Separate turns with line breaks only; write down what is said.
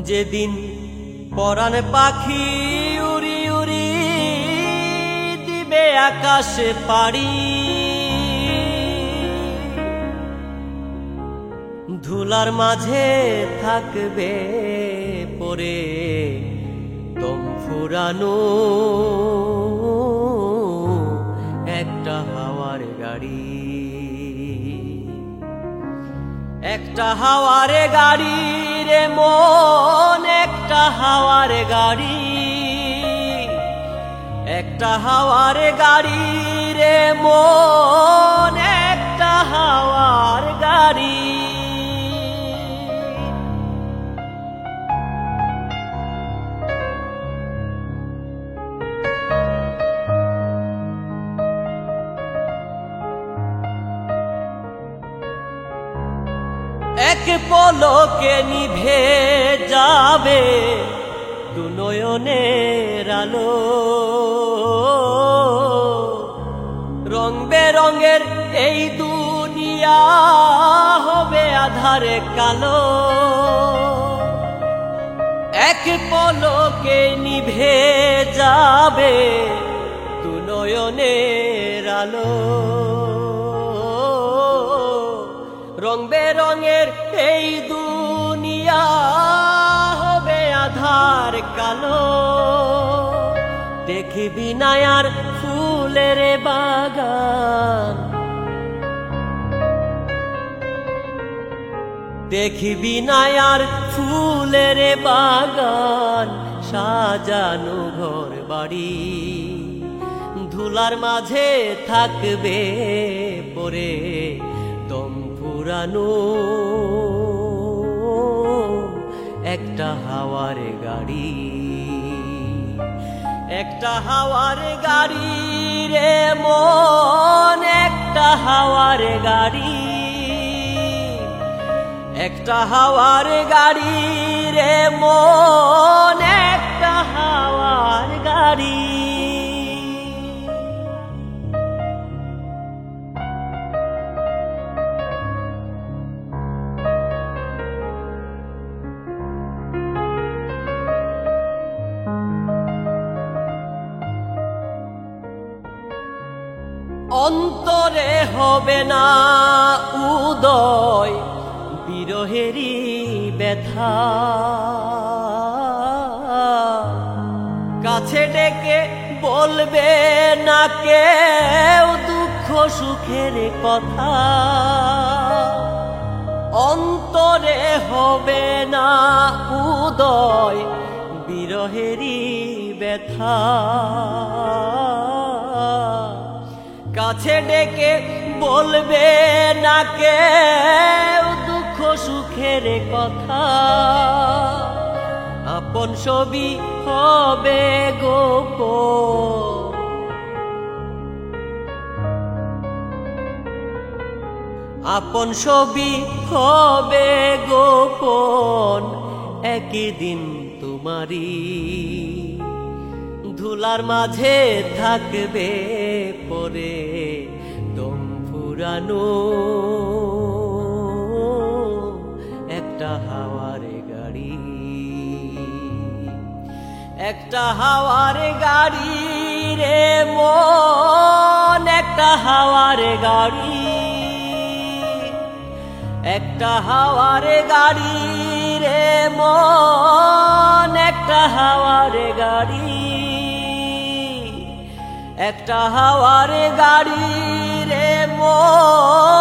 যেদিন পরাণ পাখি উড়ি উড়ি দিবে আকাশে পাড়ি, ধুলার মাঝে থাকবে পরে দম ফুরানো একটা হাওয়ার গাড়ি, একটা হাওয়ার গাড়ি রে মন, একটা হাওয়ার গাড়ি, একটা হাওয়ার গাড়ি রে মন, একটা হাওয়ার গাড়ি। এক পলকে নিভে যাবে দু নয়নের আলো, রং বেরঙের এই দুনিয়া হবে আধারে কালো। এক পলকে নিভে যাবে দু নয়নের আলো, রং বেরঙের এই দুনিয়া হবে আধার কালো। দেখবি না আর ফুলের বাগান, দেখবি না আর ফুলের বাগান, সাজানো ঘর বাড়ি, ধুলার মাঝে থাকবে পরে দম ফুরানো একটা হাওয়ার গাড়ি, একটা হাওয়ার গাড়ি রে মন, একটা হাওয়ার গাড়ি, একটা হাওয়ার গাড়ি রে মন, একটা হাওয়ার গাড়ি। অন্তরে হবে না উদয় বিরহেরই ব্যথা, কাছে ডেকে বলবে না কেউ দুঃখ সুখের কথা। অন্তরে হবে না উদয় বিরহেরই ব্যথা, কাছে ডেকে বলবে না কেউ দুঃখ সুখের কথা। আপন ছবি হবে গোপন, আপন ছবি হবে গোপন, একদিন তোমারি ধুলার মাঝে থাকবে পরে দম ফুরানো একটা হাওয়ার গাড়ি, একটা হাওয়ার গাড়ি রে মন, একটা হাওয়ার গাড়ি, একটা হাওয়ার গাড়ি রে মন, একটা হাওয়ার গাড়ি, একটা হাওয়ার গাড়ি রে মন।